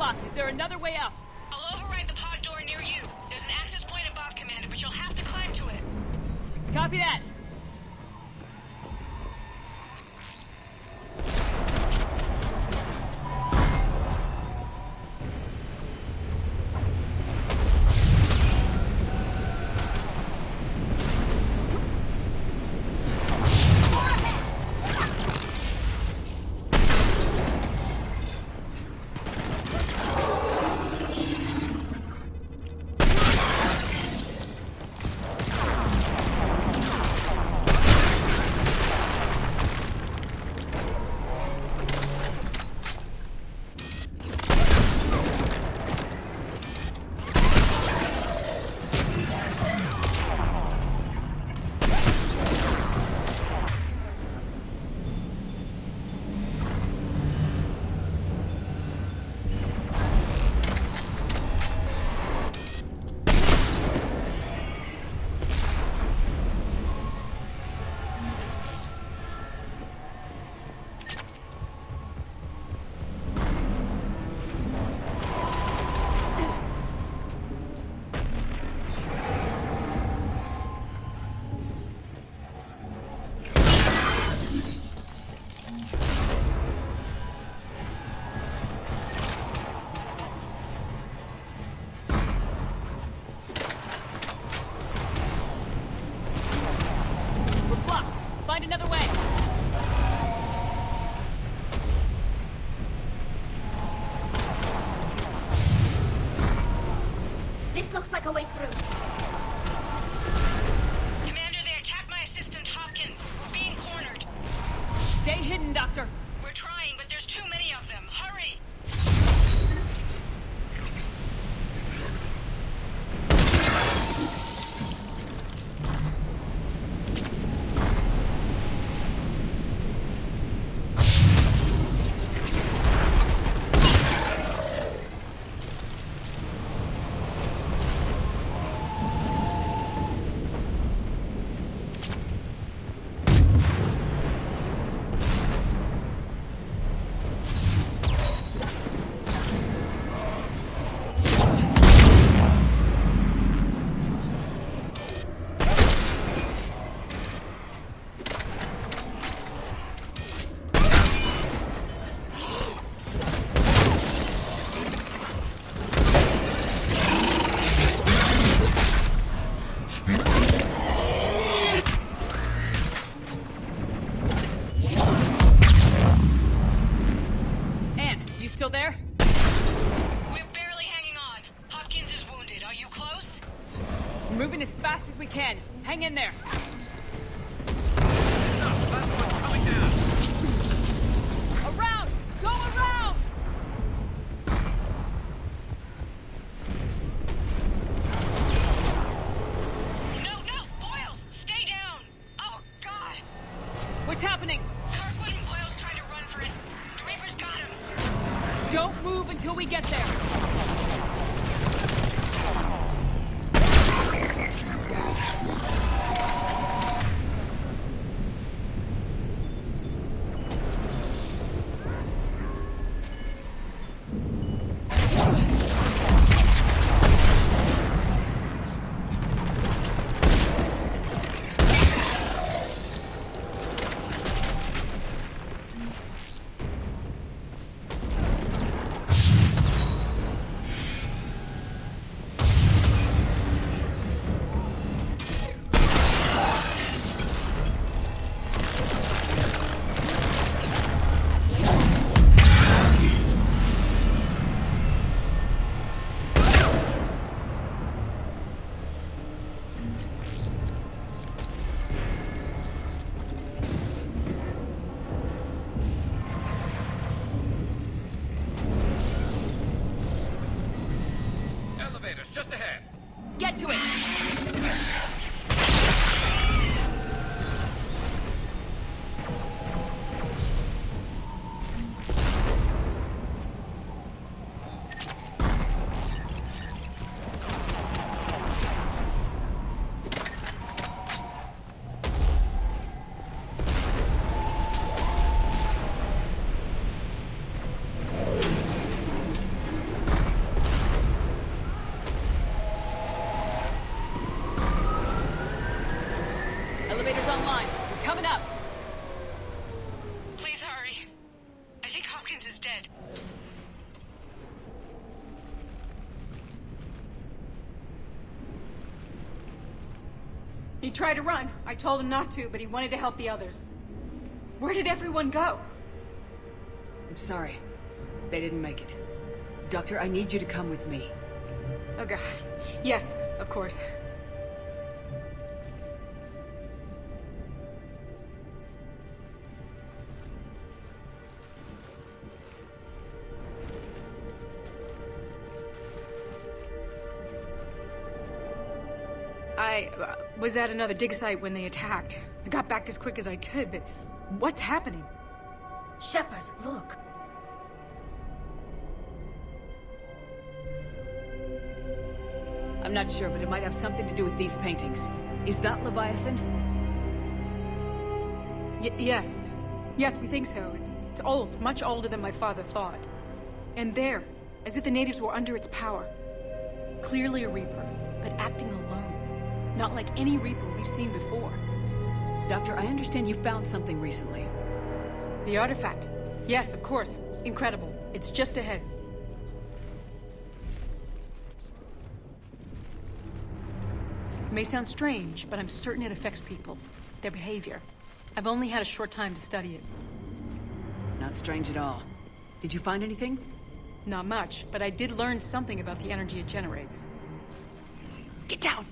blocked. Is there another way up? I'll override the pod door near you. There's an access point above, Commander, but you'll have to climb to it. Copy that. Find another way. This looks like a way through. Commander, they attacked my assistant, Hopkins. We're being cornered. Stay hidden, Doctor. We're trying, but there's too many of them. Hurry! Still there? We're barely hanging on. Hopkins is wounded. Are you close? We're moving as fast as we can. Hang in there. Coming down. Around! Go around! No! Boyles! Stay down! Oh, God! What's happening? Kirkwood and Boyles trying to run for it. The Reaper's got him. Don't move until we get there. Just ahead. Get to it! tried to run. I told him not to, but he wanted to help the others. Where did everyone go? I'm sorry. They didn't make it. Doctor, I need you to come with me. Oh god. Yes, of course. I was at another dig site when they attacked. I got back as quick as I could, but what's happening? Shepard, look. I'm not sure, but it might have something to do with these paintings. Is that Leviathan? Yes. Yes, we think so. It's old, much older than my father thought. And there, as if the natives were under its power. Clearly a Reaper, but acting alone. Not like any Reaper we've seen before. Doctor, I understand you found something recently. The artifact. Yes, of course. Incredible. It's just ahead. It may sound strange, but I'm certain it affects people. Their behavior. I've only had a short time to study it. Not strange at all. Did you find anything? Not much, but I did learn something about the energy it generates. Get down!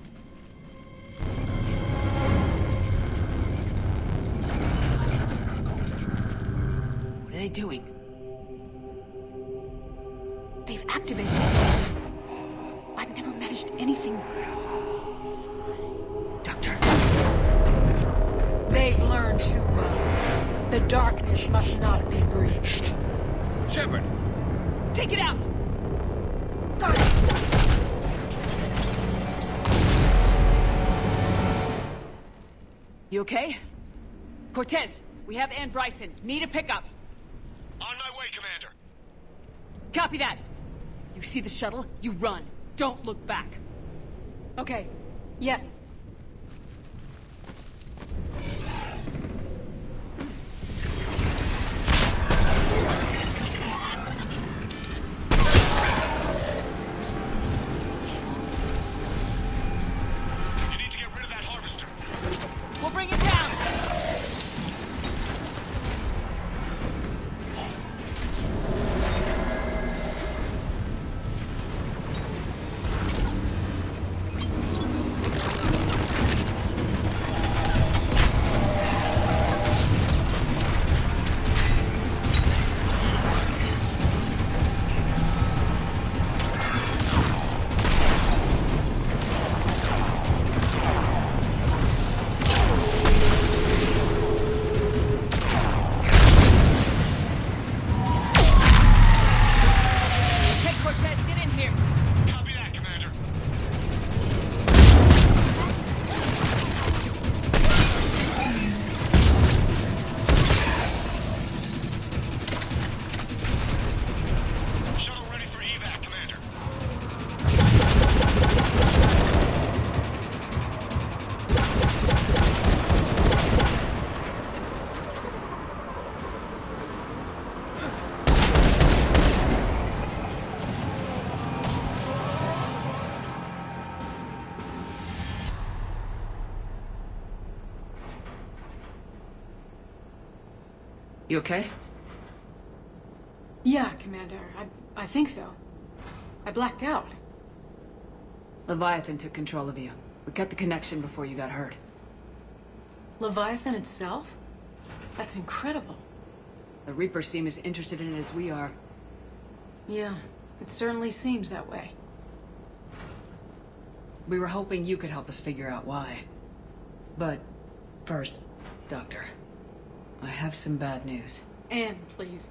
What are they doing? They've activated it. I've never managed anything. Doctor. They've learned too well. The darkness must not be breached. Shepard! Take it out! Got it! You okay? Cortez, we have Ann Bryson. Need a pickup. On my way, Commander. Copy that. You see the shuttle? You run. Don't look back. Okay. Yes. You need to get rid of that harvester. We'll bring it down. Okay, Cortez, get in here. Copy that, Commander. Shuttle ready for evac, Commander. You okay? Yeah, Commander. I think so. I blacked out. Leviathan took control of you. We cut the connection before you got hurt. Leviathan itself? That's incredible. The Reapers seem as interested in it as we are. Yeah, it certainly seems that way. We were hoping you could help us figure out why. But first, Doctor, I have some bad news. Anne, please.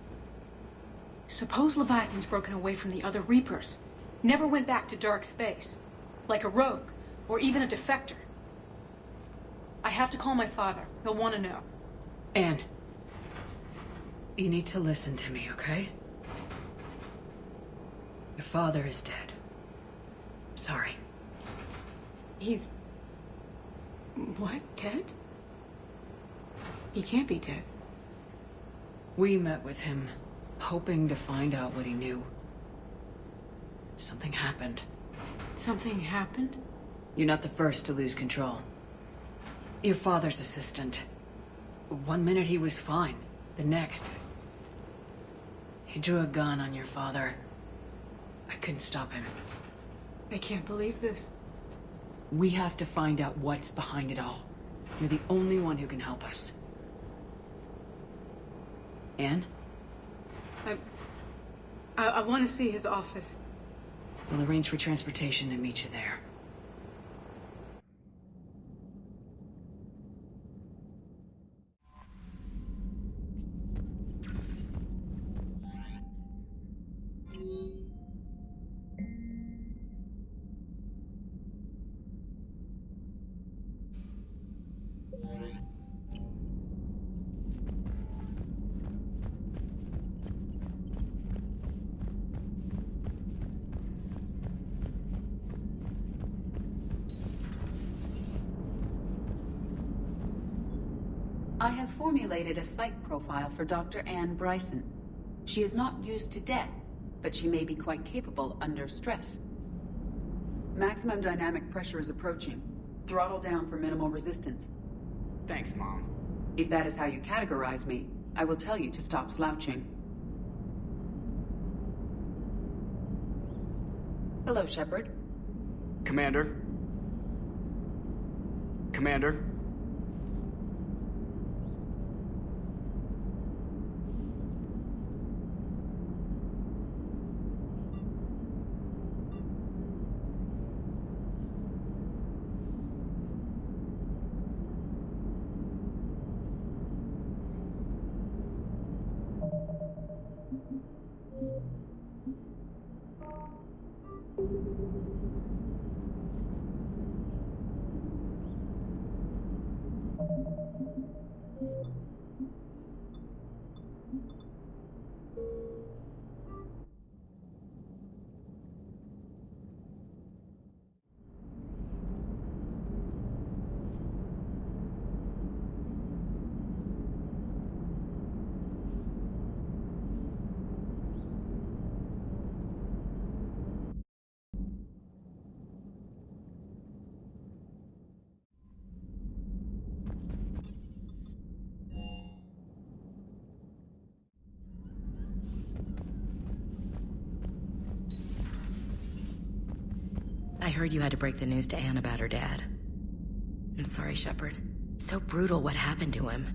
Suppose Leviathan's broken away from the other Reapers. Never went back to dark space. Like a rogue, or even a defector. I have to call my father. He'll want to know. Anne, you need to listen to me, okay? Your father is dead. Sorry. He's... What? Dead? He can't be dead. We met with him, hoping to find out what he knew. Something happened. Something happened? You're not the first to lose control. Your father's assistant. One minute he was fine. The next... he drew a gun on your father. I couldn't stop him. I can't believe this. We have to find out what's behind it all. You're the only one who can help us. Anne? I want to see his office. We'll arrange for transportation and meet you there. I have formulated a psych profile for Dr. Anne Bryson. She is not used to death, but she may be quite capable under stress. Maximum dynamic pressure is approaching. Throttle down for minimal resistance. Thanks, Mom. If that is how you categorize me, I will tell you to stop slouching. Hello, Shepard. Commander? Commander? I heard you had to break the news to Anne about her dad. I'm sorry, Shepard. So brutal what happened to him.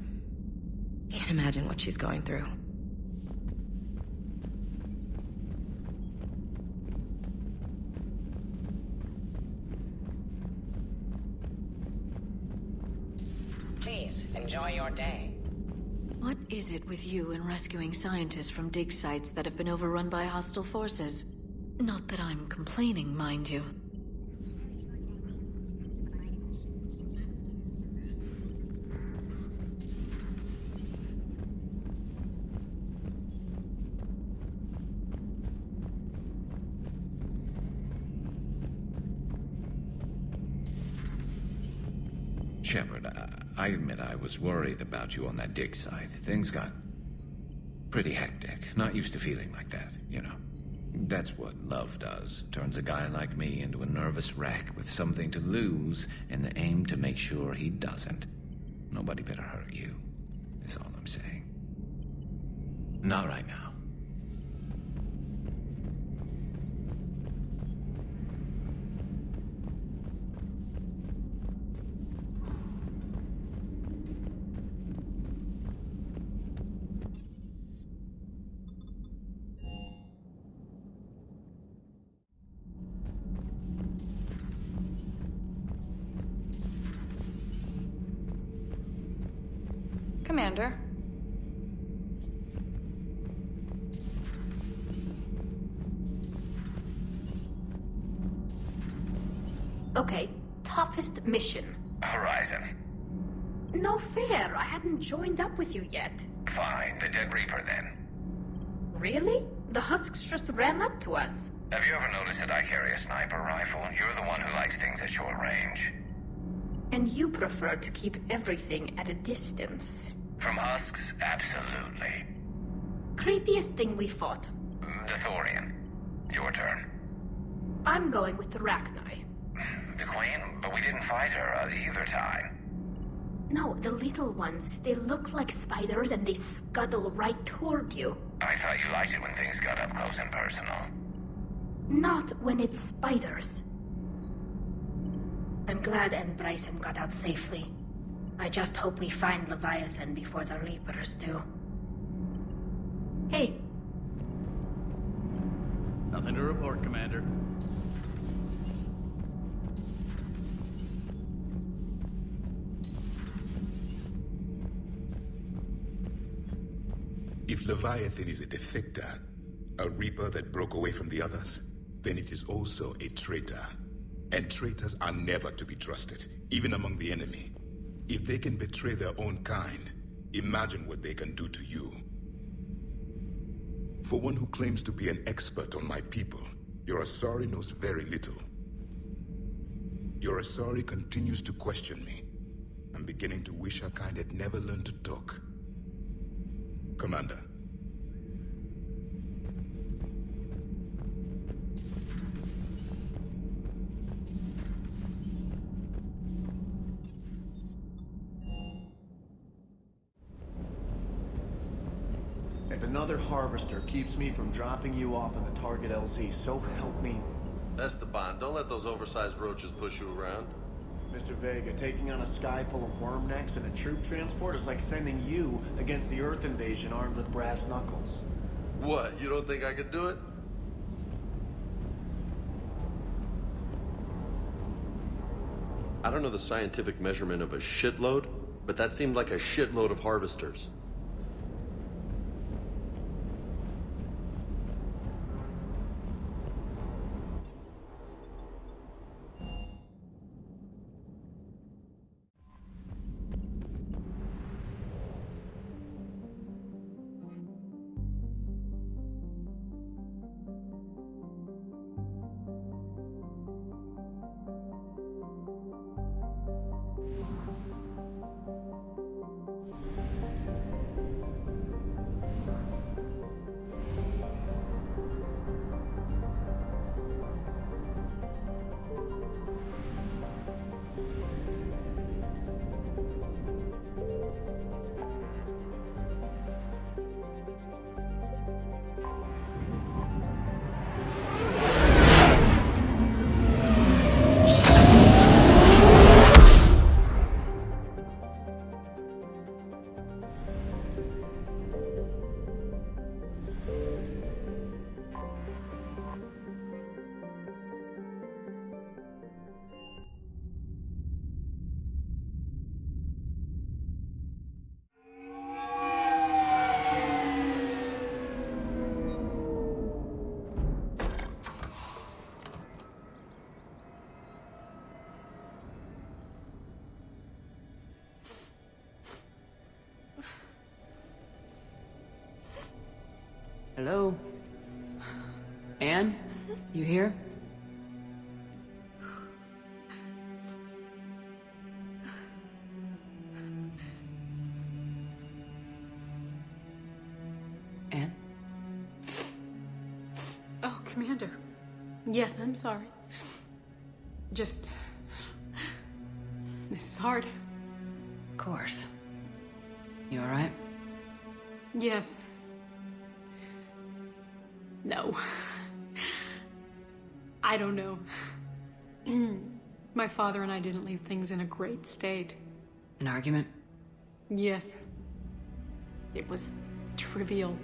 Can't imagine what she's going through. Please, enjoy your day. What is it with you and rescuing scientists from dig sites that have been overrun by hostile forces? Not that I'm complaining, mind you. Shepard, I admit I was worried about you on that dig site. Things got pretty hectic. Not used to feeling like that, you know. That's what love does. Turns a guy like me into a nervous wreck with something to lose and the aim to make sure he doesn't. Nobody better hurt you, is all I'm saying. Not right now. Commander. Okay, toughest mission. Horizon. No fair, I hadn't joined up with you yet. Fine, the Dead Reaper then. Really? The Husks just ran up to us. Have you ever noticed that I carry a sniper rifle? You're the one who likes things at short range. And you prefer to keep everything at a distance. From Husks? Absolutely. Creepiest thing we fought. The Thorian. Your turn. I'm going with the Rachni. The Queen? But we didn't fight her either time. No, the little ones. They look like spiders and they scuttle right toward you. I thought you liked it when things got up close and personal. Not when it's spiders. I'm glad Ann Bryson got out safely. I just hope we find Leviathan before the Reapers do. Hey. Nothing to report, Commander. If Leviathan is a defector, a Reaper that broke away from the others, then it is also a traitor. And traitors are never to be trusted, even among the enemy. If they can betray their own kind, imagine what they can do to you. For one who claims to be an expert on my people, your Asari knows very little. Your Asari continues to question me. I'm beginning to wish her kind had never learned to talk. Commander. If another Harvester keeps me from dropping you off on the target LZ, so help me. That's the bond. Don't let those oversized roaches push you around. Mr. Vega, taking on a sky full of worm necks and a troop transport is like sending you against the Earth invasion armed with brass knuckles. What, you don't think I could do it? I don't know the scientific measurement of a shitload, but that seemed like a shitload of Harvesters. Hello? Anne? You here? Anne? Oh, Commander. Yes, I'm sorry. Just... this is hard. Of course. You alright? Yes. No. I don't know. My father and I didn't leave things in a great state. An argument? Yes. It was trivial.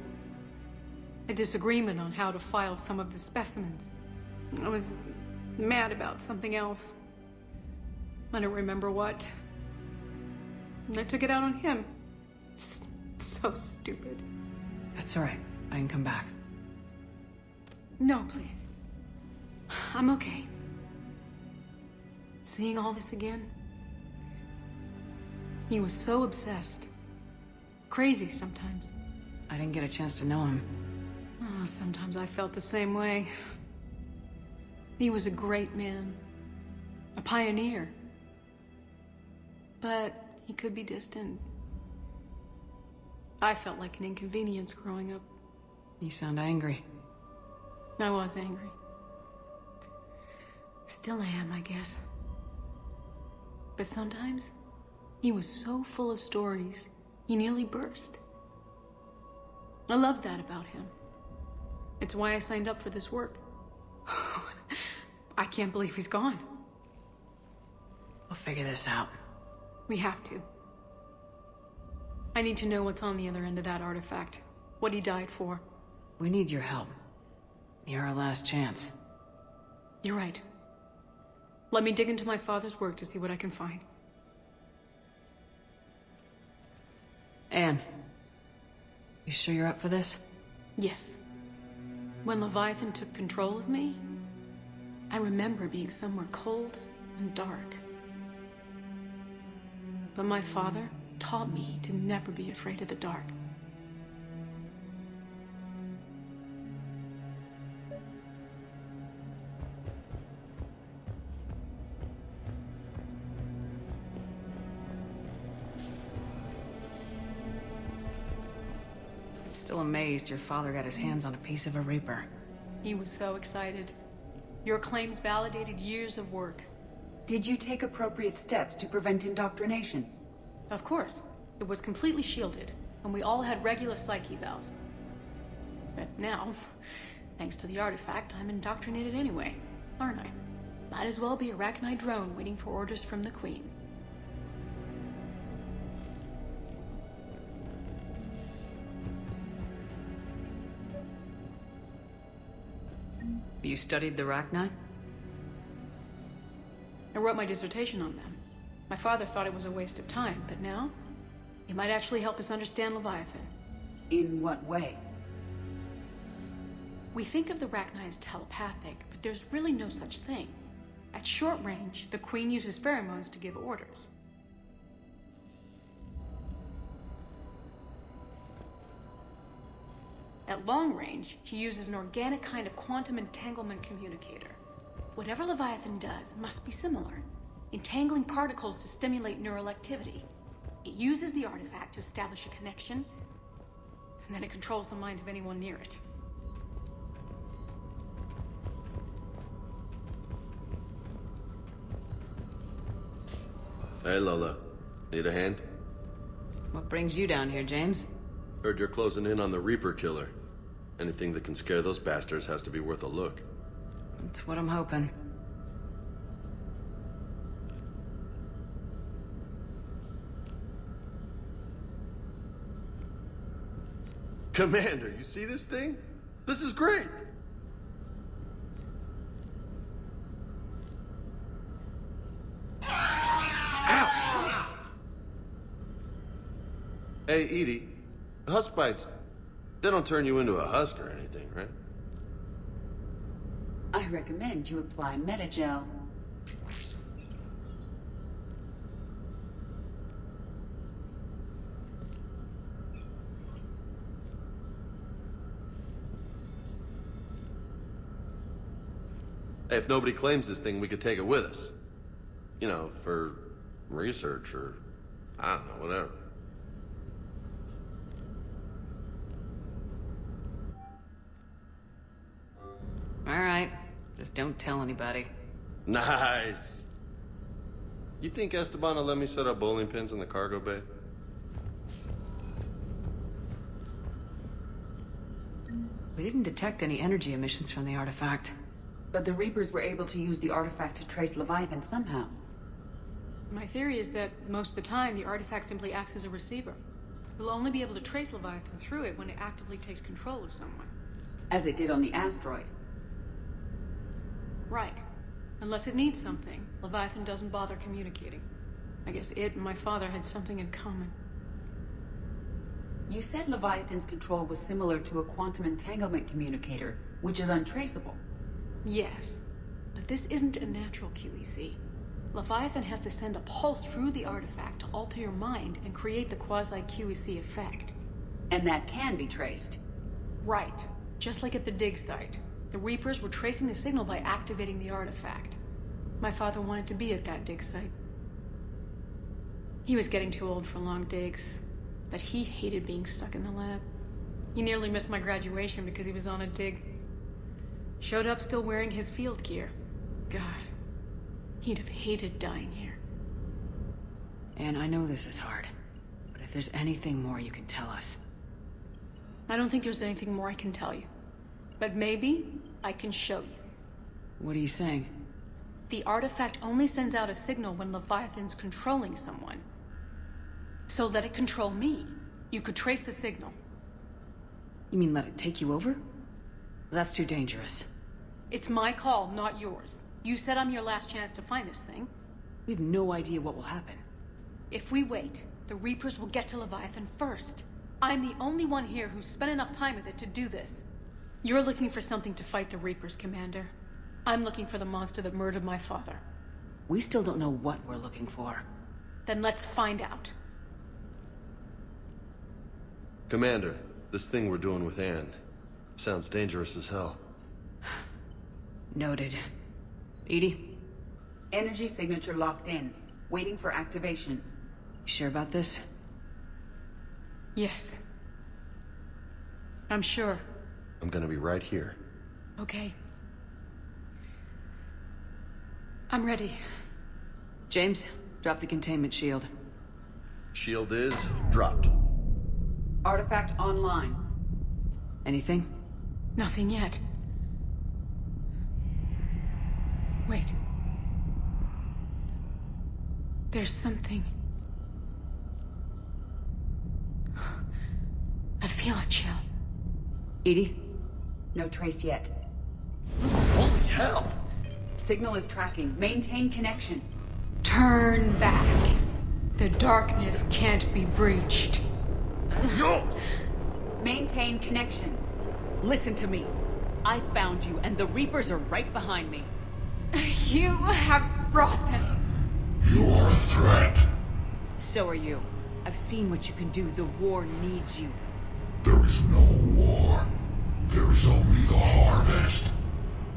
A disagreement on how to file some of the specimens. I was mad about something else. I don't remember what. And I took it out on him. So stupid. That's alright. I can come back. No, please. I'm okay. Seeing all this again? He was so obsessed. Crazy sometimes. I didn't get a chance to know him. Oh, sometimes I felt the same way. He was a great man. A pioneer. But he could be distant. I felt like an inconvenience growing up. You sound angry. I was angry. Still am, I guess. But sometimes, He was so full of stories, he nearly burst. I loved that about him. It's why I signed up for this work. I can't believe he's gone. We'll figure this out. We have to. I need to know what's on the other end of that artifact. What he died for. We need your help. You're our last chance. You're right. Let me dig into my father's work to see what I can find. Anne, you sure you're up for this? Yes. When Leviathan took control of me, I remember being somewhere cold and dark. But my father taught me to never be afraid of the dark. I'm still amazed your father got his hands on a piece of a Reaper. He was so excited. Your claims validated years of work. Did you take appropriate steps to prevent indoctrination? Of course. It was completely shielded, and we all had regular psych evals. But now, thanks to the artifact, I'm indoctrinated anyway, aren't I? Might as well be a Arachnite drone waiting for orders from the Queen. You studied the Arachnite? I wrote my dissertation on them. My father thought it was a waste of time, but now, it might actually help us understand Leviathan. In what way? We think of the Arachnite as telepathic, but there's really no such thing. At short range, the Queen uses pheromones to give orders. At long range, she uses an organic kind of quantum entanglement communicator. Whatever Leviathan does must be similar, entangling particles to stimulate neural activity. It uses the artifact to establish a connection, and then it controls the mind of anyone near it. Hey, Lola. Need a hand? What brings you down here, James? Heard you're closing in on the Reaper killer. Anything that can scare those bastards has to be worth a look. That's what I'm hoping. Commander, you see this thing? This is great! Ouch! Hey, Edie. Husk bites, they don't turn you into a husk or anything, right? I recommend you apply Metagel. Hey, if nobody claims this thing, we could take it with us. You know, for research or, I don't know, whatever. All right. Just don't tell anybody. Nice. You think Esteban will let me set up bowling pins in the cargo bay? We didn't detect any energy emissions from the artifact. But the Reapers were able to use the artifact to trace Leviathan somehow. My theory is that most of the time, the artifact simply acts as a receiver. We'll only be able to trace Leviathan through it when it actively takes control of someone. As it did on the asteroid. Right. Unless it needs something, Leviathan doesn't bother communicating. I guess it and my father had something in common. You said Leviathan's control was similar to a quantum entanglement communicator, which is untraceable. Yes, but this isn't a natural QEC. Leviathan has to send a pulse through the artifact to alter your mind and create the quasi-QEC effect. And that can be traced. Right. Just like at the dig site. The Reapers were tracing the signal by activating the artifact. My father wanted to be at that dig site. He was getting too old for long digs, but he hated being stuck in the lab. He nearly missed my graduation because he was on a dig. Showed up still wearing his field gear. God, he'd have hated dying here. And I know this is hard, but if there's anything more you can tell us. I don't think there's anything more I can tell you. But maybe I can show you. What are you saying? The artifact only sends out a signal when Leviathan's controlling someone. So let it control me. You could trace the signal. You mean let it take you over? That's too dangerous. It's my call, not yours. You said I'm your last chance to find this thing. We have no idea what will happen. If we wait, the Reapers will get to Leviathan first. I'm the only one here who's spent enough time with it to do this. You're looking for something to fight the Reapers, Commander. I'm looking for the monster that murdered my father. We still don't know what we're looking for. Then let's find out. Commander, this thing we're doing with Anne sounds dangerous as hell. Noted. Edie? Energy signature locked in. Waiting for activation. You sure about this? Yes. I'm sure. I'm gonna be right here. Okay. I'm ready. James, drop the containment shield. Shield is dropped. Artifact online. Anything? Nothing yet. Wait. There's something. I feel a chill. Edie? No trace yet. Holy hell! Signal is tracking. Maintain connection. Turn back. The darkness can't be breached. Yo! Maintain connection. Listen to me. I found you, and the Reapers are right behind me. You have brought them. You are a threat. So are you. I've seen what you can do. The war needs you. There is no war. There is only the harvest.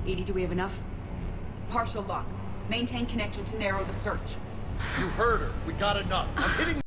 Edie, do we have enough? Partial lock. Maintain connection to narrow the search. You heard her. We got enough. I'm hitting